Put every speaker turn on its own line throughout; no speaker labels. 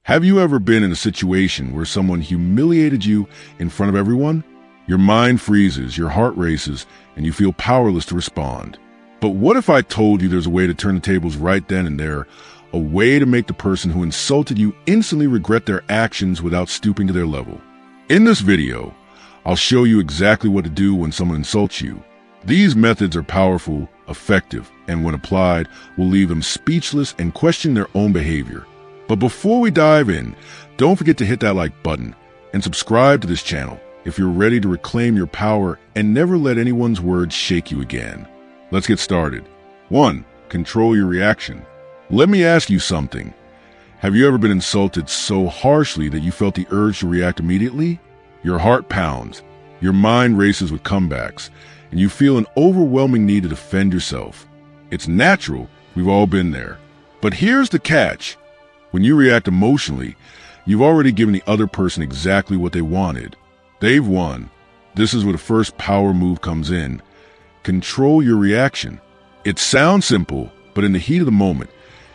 Have you ever been in a situation where someone humiliated you in front of everyone? Your mind freezes, your heart races, and you feel powerless to respond. But what if I told you there's a way to turn the tables right then and there, a way to make the person who insulted you instantly regret their actions without stooping to their level? In this video, I'll show you exactly what to do when someone insults you. These methods are powerful, effective, and when applied, will leave them speechless and question their own behavior. But before we dive in, don't forget to hit that like button and subscribe to this channel if you're ready to reclaim your power and never let anyone's words shake you again. Let's get started. 1. Control your reaction. Let me ask you something. Have you ever been insulted so harshly that you felt the urge to react immediately? Your heart pounds, your mind races with comebacks, and you feel an overwhelming need to defend yourself. It's natural, we've all been there. But here's the catch. When you react emotionally, you've already given the other person exactly what they wanted. They've won. This is where the first power move comes in. Control your reaction. It sounds simple, but in the heat of the moment,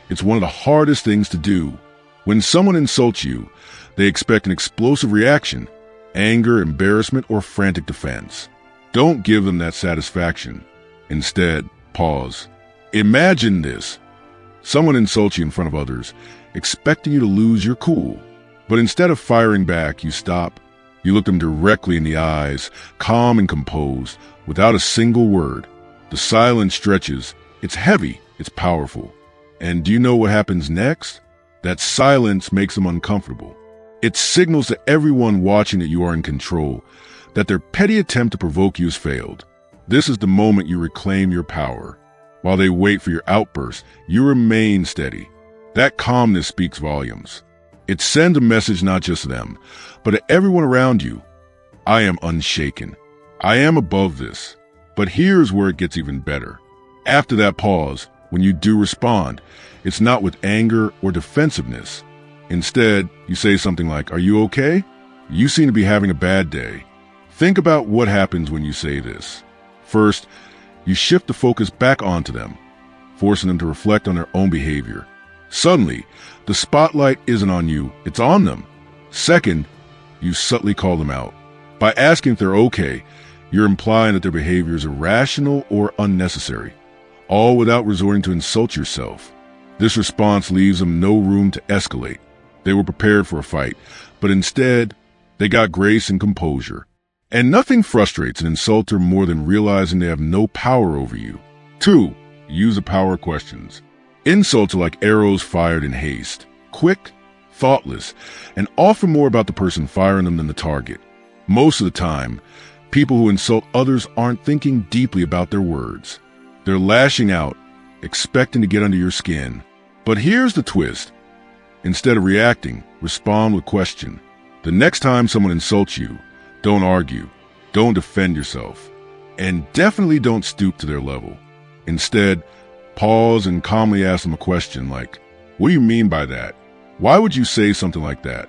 it's one of the hardest things to do. When someone insults you, they expect an explosive reaction, anger, embarrassment, or frantic defense. Don't give them that satisfaction. Instead, pause. Imagine this. Someone insults you in front of others, expecting you to lose your cool. But instead of firing back, you stop. You look them directly in the eyes, calm and composed, without a single word. The silence stretches. It's heavy. It's powerful. And do you know what happens next? That silence makes them uncomfortable. It signals to everyone watching that you are in control, that their petty attempt to provoke you has failed. This is the moment you reclaim your power. While they wait for your outburst, you remain steady. That calmness speaks volumes. It sends a message not just to them, but to everyone around you. I am unshaken. I am above this. But here's where it gets even better. After that pause, when you do respond, it's not with anger or defensiveness. Instead, you say something like, "Are you okay? You seem to be having a bad day." Think about what happens when you say this. First, you shift the focus back onto them, forcing them to reflect on their own behavior. Suddenly, the spotlight isn't on you, it's on them. Second, you subtly call them out. By asking if they're okay, you're implying that their behavior is irrational or unnecessary, all without resorting to insult yourself. This response leaves them no room to escalate. They were prepared for a fight, but instead, they got grace and composure. And nothing frustrates an insulter more than realizing they have no power over you. 2. Use the power questions. Insults are like arrows fired in haste, quick, thoughtless, and often more about the person firing them than the target. Most of the time, people who insult others aren't thinking deeply about their words. They're lashing out, expecting to get under your skin. But here's the twist. Instead of reacting, respond with question. The next time someone insults you, don't argue, don't defend yourself, and definitely don't stoop to their level. Instead, pause and calmly ask them a question like, "What do you mean by that? Why would you say something like that?"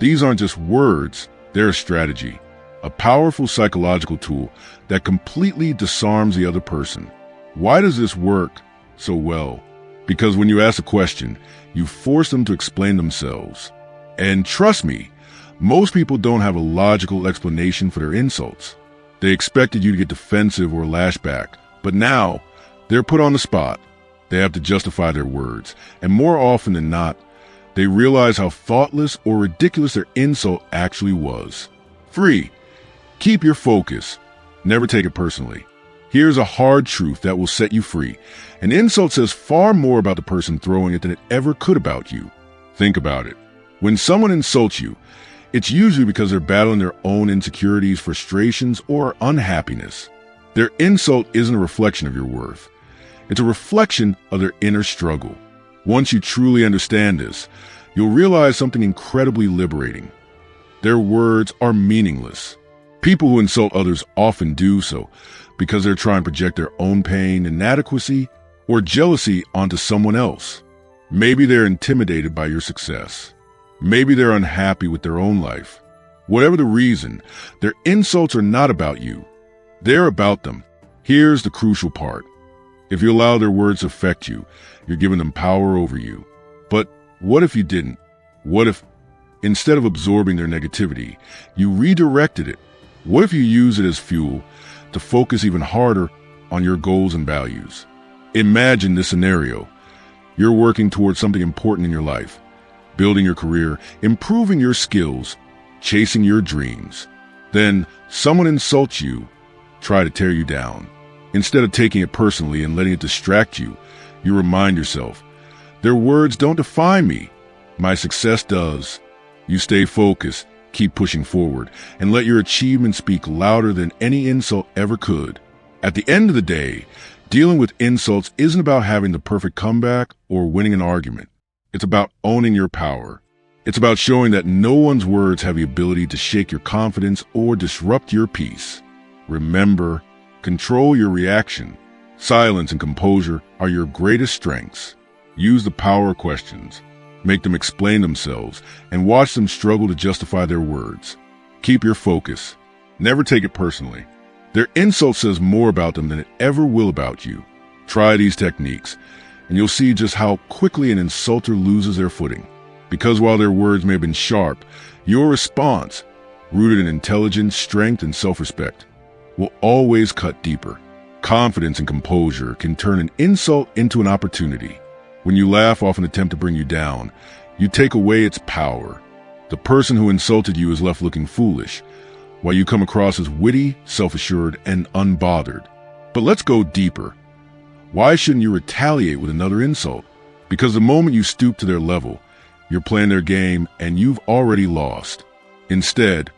These aren't just words, they're a strategy, a powerful psychological tool that completely disarms the other person. Why does this work so well? Because when you ask a question, you force them to explain themselves. And trust me, most people don't have a logical explanation for their insults. They expected you to get defensive or lash back, but now they're put on the spot. They have to justify their words, and more often than not, they realize how thoughtless or ridiculous their insult actually was. 3. Keep your focus. Never take it personally. Here's a hard truth that will set you free. An insult says far more about the person throwing it than it ever could about you. Think about it. When someone insults you, it's usually because they're battling their own insecurities, frustrations, or unhappiness. Their insult isn't a reflection of your worth. It's a reflection of their inner struggle. Once you truly understand this, you'll realize something incredibly liberating. Their words are meaningless. People who insult others often do so because they're trying to project their own pain, inadequacy, or jealousy onto someone else. Maybe they're intimidated by your success. Maybe they're unhappy with their own life. Whatever the reason, their insults are not about you. They're about them. Here's the crucial part. If you allow their words to affect you, you're giving them power over you. But what if you didn't? What if, instead of absorbing their negativity, you redirected it? What if you use it as fuel to focus even harder on your goals and values? Imagine this scenario. You're working towards something important in your life, building your career, improving your skills, chasing your dreams. Then someone insults you, try to tear you down. Instead of taking it personally and letting it distract you, you remind yourself, their words don't define me. My success does. You stay focused, keep pushing forward, and let your achievements speak louder than any insult ever could. At the end of the day, dealing with insults isn't about having the perfect comeback or winning an argument. It's about owning your power. It's about showing that no one's words have the ability to shake your confidence or disrupt your peace. Remember, control your reaction. Silence and composure are your greatest strengths. Use the power questions. Make them explain themselves and watch them struggle to justify their words. Keep your focus. Never take it personally. Their insult says more about them than it ever will about you. Try these techniques, and you'll see just how quickly an insulter loses their footing. Because while their words may have been sharp, your response, rooted in intelligence, strength, and self-respect, will always cut deeper. Confidence and composure can turn an insult into an opportunity. When you laugh off an attempt to bring you down, you take away its power. The person who insulted you is left looking foolish, while you come across as witty, self-assured, and unbothered. But let's go deeper. Why shouldn't you retaliate with another insult? Because the moment you stoop to their level, you're playing their game and you've already lost. Instead,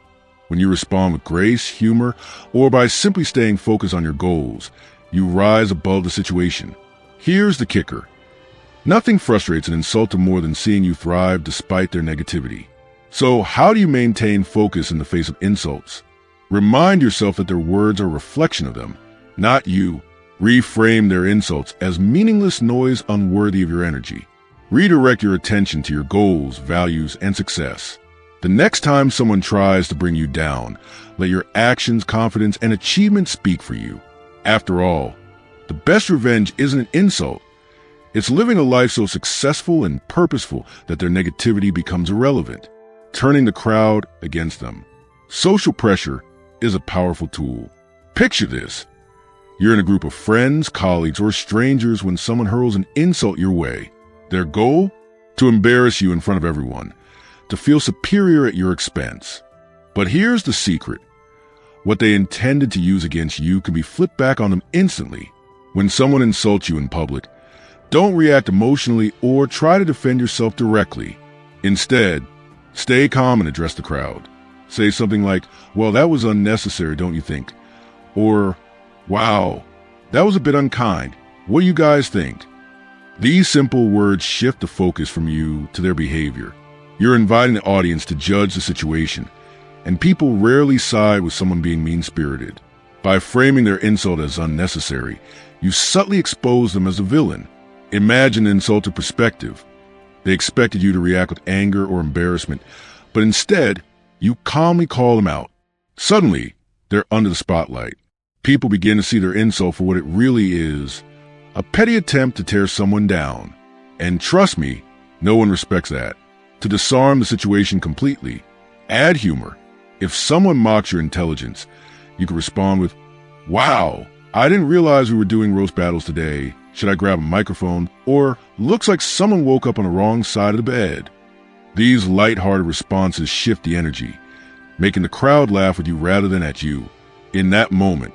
when you respond with grace, humor, or by simply staying focused on your goals, you rise above the situation. Here's the kicker. Nothing frustrates an insulter more than seeing you thrive despite their negativity. So how do you maintain focus in the face of insults? Remind yourself that their words are a reflection of them, not you. Reframe their insults as meaningless noise unworthy of your energy. Redirect your attention to your goals, values, and success. The next time someone tries to bring you down, let your actions, confidence, and achievement speak for you. After all, the best revenge isn't an insult. It's living a life so successful and purposeful that their negativity becomes irrelevant, turning the crowd against them. Social pressure is a powerful tool. Picture this. You're in a group of friends, colleagues, or strangers when someone hurls an insult your way. Their goal? To embarrass you in front of everyone, to feel superior at your expense. But here's the secret. What they intended to use against you can be flipped back on them instantly. When someone insults you in public, don't react emotionally or try to defend yourself directly. Instead, stay calm and address the crowd. Say something like, well, that was unnecessary, don't you think? Or, wow, that was a bit unkind. What do you guys think? These simple words shift the focus from you to their behavior. You're inviting the audience to judge the situation, and people rarely side with someone being mean-spirited. By framing their insult as unnecessary, you subtly expose them as a villain. Imagine an insulted perspective. They expected you to react with anger or embarrassment, but instead, you calmly call them out. Suddenly, they're under the spotlight. People begin to see their insult for what it really is, a petty attempt to tear someone down. And trust me, no one respects that. To disarm the situation completely, add humor. If someone mocks your intelligence, you can respond with, wow, I didn't realize we were doing roast battles today. Should I grab a microphone? Or, looks like someone woke up on the wrong side of the bed. These lighthearted responses shift the energy, making the crowd laugh with you rather than at you. In that moment,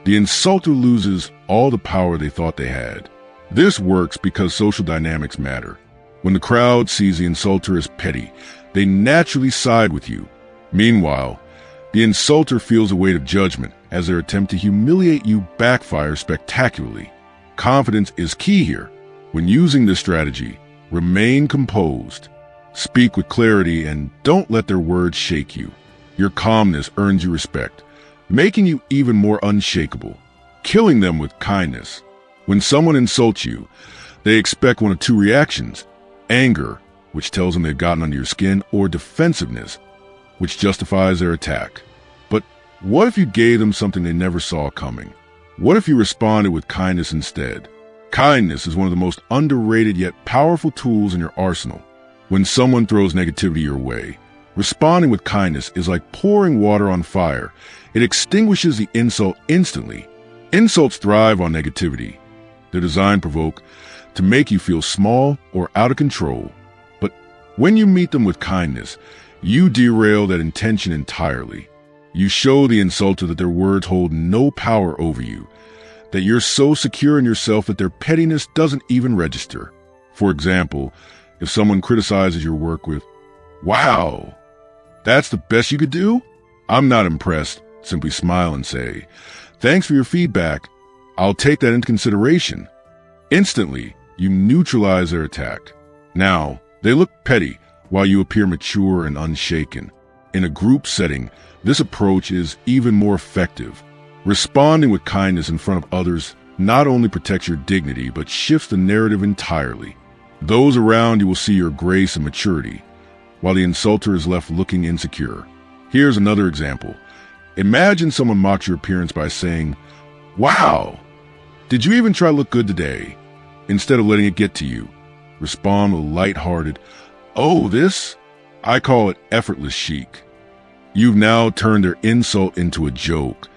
the insulter loses all the power they thought they had. This works because social dynamics matter. When the crowd sees the insulter as petty, they naturally side with you. Meanwhile, the insulter feels a weight of judgment as their attempt to humiliate you backfires spectacularly. Confidence is key here. When using this strategy, remain composed. Speak with clarity and don't let their words shake you. Your calmness earns you respect, making you even more unshakable. Killing them with kindness. When someone insults you, they expect one of two reactions: anger, which tells them they've gotten under your skin, or defensiveness, which justifies their attack. But what if you gave them something they never saw coming? What if you responded with kindness instead? Kindness is one of the most underrated yet powerful tools in your arsenal. When someone throws negativity your way, responding with kindness is like pouring water on fire. It extinguishes the insult instantly. Insults thrive on negativity. They're designed to make you feel small or out of control. But when you meet them with kindness, you derail that intention entirely. You show the insulter that their words hold no power over you, that you're so secure in yourself that their pettiness doesn't even register. For example, if someone criticizes your work with, "Wow, that's the best you could do?" "I'm not impressed." Simply smile and say, "Thanks for your feedback. I'll take that into consideration." Instantly, you neutralize their attack. Now, they look petty while you appear mature and unshaken. In a group setting, this approach is even more effective. Responding with kindness in front of others not only protects your dignity, but shifts the narrative entirely. Those around you will see your grace and maturity, while the insulter is left looking insecure. Here's another example. Imagine someone mocks your appearance by saying, "Wow, did you even try to look good today?" Instead of letting it get to you, respond with a lighthearted, "Oh, this? I call it effortless chic." You've now turned their insult into a joke,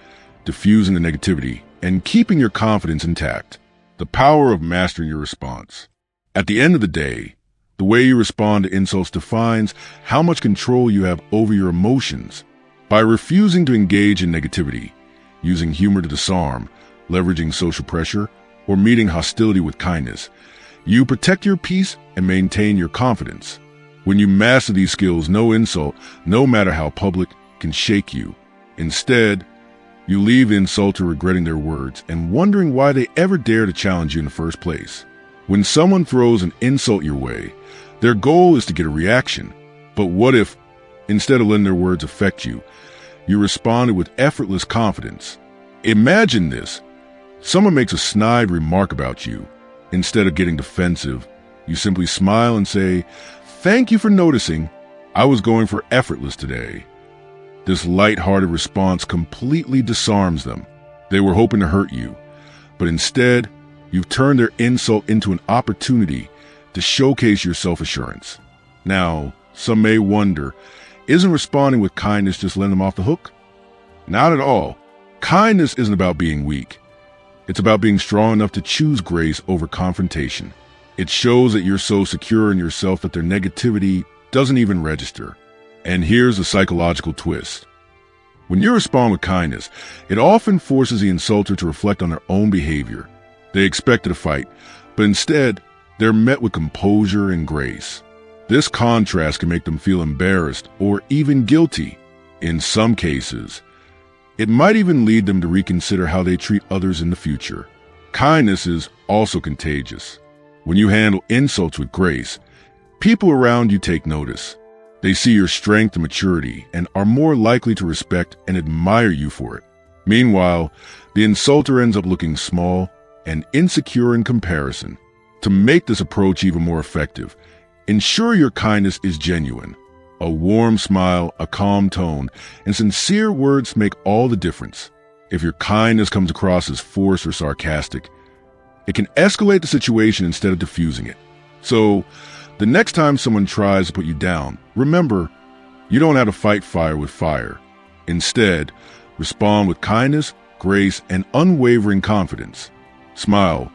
diffusing the negativity and keeping your confidence intact. The power of mastering your response. At the end of the day, the way you respond to insults defines how much control you have over your emotions. By refusing to engage in negativity, using humor to disarm, leveraging social pressure, or meeting hostility with kindness, you protect your peace and maintain your confidence. When you master these skills, no insult, no matter how public, can shake you. Instead, you leave the insulter regretting their words and wondering why they ever dare to challenge you in the first place. When someone throws an insult your way, their goal is to get a reaction. But what if, instead of letting their words affect you, you responded with effortless confidence? Imagine this. Someone makes a snide remark about you. Instead of getting defensive, you simply smile and say, "Thank you for noticing. I was going for effortless today." This light-hearted response completely disarms them. They were hoping to hurt you, but instead, you've turned their insult into an opportunity to showcase your self-assurance. Now, some may wonder, isn't responding with kindness just letting them off the hook? Not at all. Kindness isn't about being weak. It's about being strong enough to choose grace over confrontation. It shows that you're so secure in yourself that their negativity doesn't even register. And here's the psychological twist. When you respond with kindness, it often forces the insulter to reflect on their own behavior. They expected a fight, but instead, they're met with composure and grace. This contrast can make them feel embarrassed or even guilty. In some cases, it might even lead them to reconsider how they treat others in the future. Kindness is also contagious. When you handle insults with grace, people around you take notice. They see your strength and maturity and are more likely to respect and admire you for it. Meanwhile, the insulter ends up looking small and insecure in comparison. To make this approach even more effective, ensure your kindness is genuine. A warm smile, a calm tone, and sincere words make all the difference. If your kindness comes across as forced or sarcastic, it can escalate the situation instead of diffusing it. So, the next time someone tries to put you down, remember, you don't have to fight fire with fire. Instead, respond with kindness, grace, and unwavering confidence. Smile,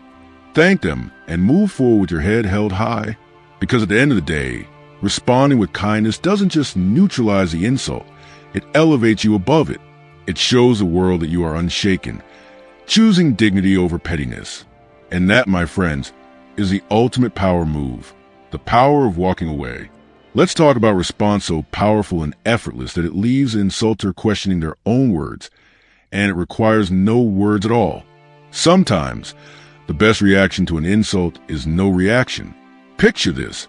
thank them, and move forward with your head held high. Because at the end of the day, responding with kindness doesn't just neutralize the insult, it elevates you above it. It shows the world that you are unshaken, choosing dignity over pettiness. And that, my friends, is the ultimate power move, the power of walking away. Let's talk about response so powerful and effortless that it leaves the insulter questioning their own words, and it requires no words at all. Sometimes, the best reaction to an insult is no reaction. Picture this.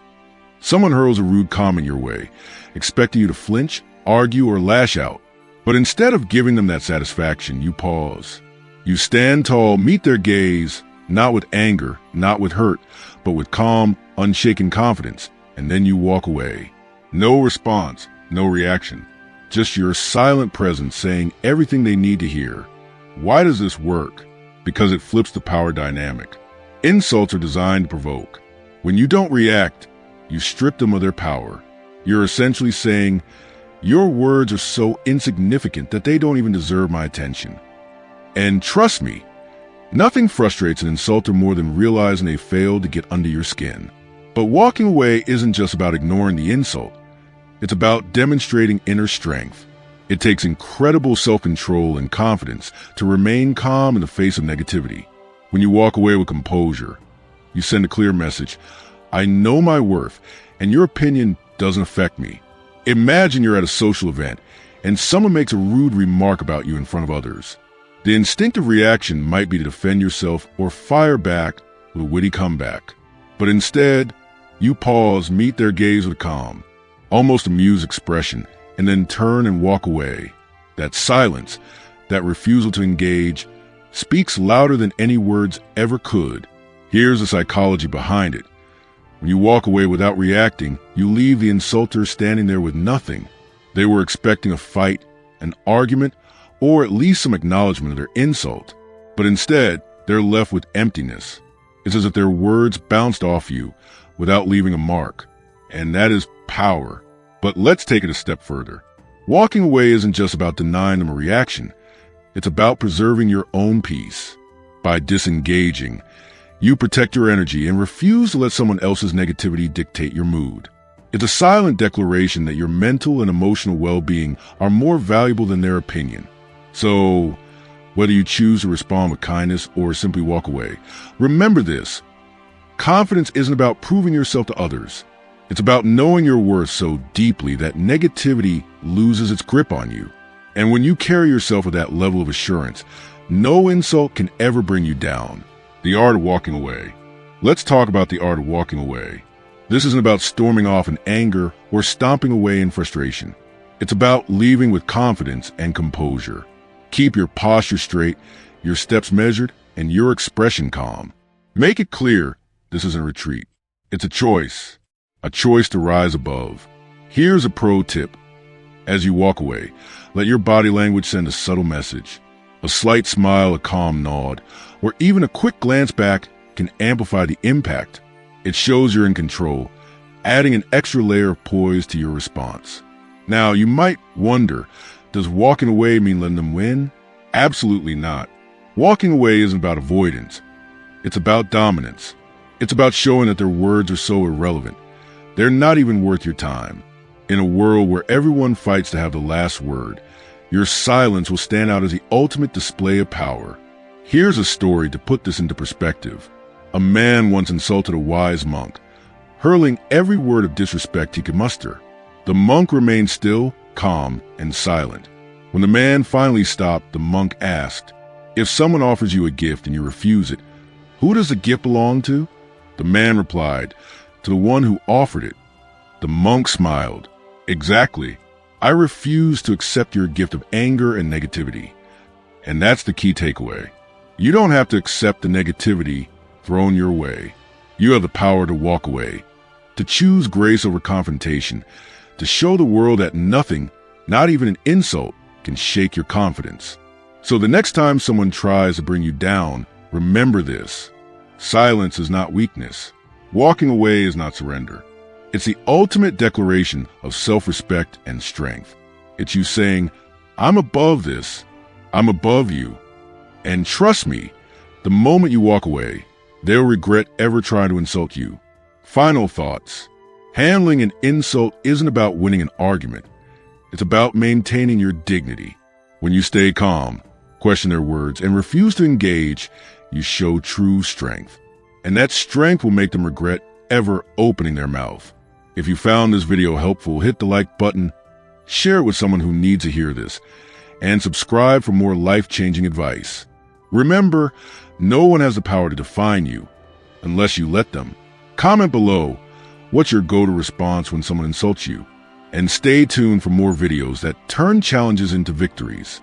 Someone hurls a rude comment your way, expecting you to flinch, argue, or lash out. But instead of giving them that satisfaction, you pause. You stand tall, meet their gaze, not with anger, not with hurt, but with calm, unshaken confidence, and then you walk away. No response, no reaction. Just your silent presence saying everything they need to hear. Why does this work? Because it flips the power dynamic. Insults are designed to provoke. When you don't react, you strip them of their power. You're essentially saying, your words are so insignificant that they don't even deserve my attention. And trust me, nothing frustrates an insulter more than realizing they failed to get under your skin. But walking away isn't just about ignoring the insult. It's about demonstrating inner strength. It takes incredible self-control and confidence to remain calm in the face of negativity. When you walk away with composure, you send a clear message. I know my worth, and your opinion doesn't affect me. Imagine you're at a social event, and someone makes a rude remark about you in front of others. The instinctive reaction might be to defend yourself or fire back with a witty comeback. But instead, you pause, meet their gaze with calm, almost amused expression, and then turn and walk away. That silence, that refusal to engage, speaks louder than any words ever could. Here's the psychology behind it. When you walk away without reacting, you leave the insulter standing there with nothing. They were expecting a fight, an argument, or at least some acknowledgement of their insult. But instead, they're left with emptiness. It's as if their words bounced off you without leaving a mark. And that is power. But let's take it a step further. Walking away isn't just about denying them a reaction. It's about preserving your own peace. By disengaging, you protect your energy and refuse to let someone else's negativity dictate your mood. It's a silent declaration that your mental and emotional well-being are more valuable than their opinion. So, whether you choose to respond with kindness or simply walk away, remember this. Confidence isn't about proving yourself to others. It's about knowing your worth so deeply that negativity loses its grip on you. And when you carry yourself with that level of assurance, no insult can ever bring you down. The art of walking away. Let's talk about the art of walking away. This isn't about storming off in anger or stomping away in frustration. It's about leaving with confidence and composure. Keep your posture straight, your steps measured, and your expression calm. Make it clear this isn't a retreat. It's a choice to rise above. Here's a pro tip. As you walk away, let your body language send a subtle message. A slight smile, a calm nod, or even a quick glance back can amplify the impact. It shows you're in control, adding an extra layer of poise to your response. Now, you might wonder, does walking away mean letting them win? Absolutely not. Walking away isn't about avoidance. It's about dominance. It's about showing that their words are so irrelevant. They're not even worth your time. In a world where everyone fights to have the last word, your silence will stand out as the ultimate display of power. Here's a story to put this into perspective. A man once insulted a wise monk, hurling every word of disrespect he could muster. The monk remained still, calm, and silent. When the man finally stopped, the monk asked, "If someone offers you a gift and you refuse it, who does the gift belong to?" The man replied, "To the one who offered it." The monk smiled. "Exactly. I refuse to accept your gift of anger and negativity." And that's the key takeaway. You don't have to accept the negativity thrown your way. You have the power to walk away, to choose grace over confrontation, to show the world that nothing, not even an insult, can shake your confidence. So the next time someone tries to bring you down, remember this. Silence is not weakness. Walking away is not surrender. It's the ultimate declaration of self-respect and strength. It's you saying, "I'm above this. I'm above you." And trust me, the moment you walk away, they'll regret ever trying to insult you. Final thoughts. Handling an insult isn't about winning an argument. It's about maintaining your dignity. When you stay calm, question their words, and refuse to engage, you show true strength. And that strength will make them regret ever opening their mouth. If you found this video helpful, hit the like button, share it with someone who needs to hear this, and subscribe for more life-changing advice. Remember, no one has the power to define you unless you let them. Comment below, what's your go-to response when someone insults you? And stay tuned for more videos that turn challenges into victories.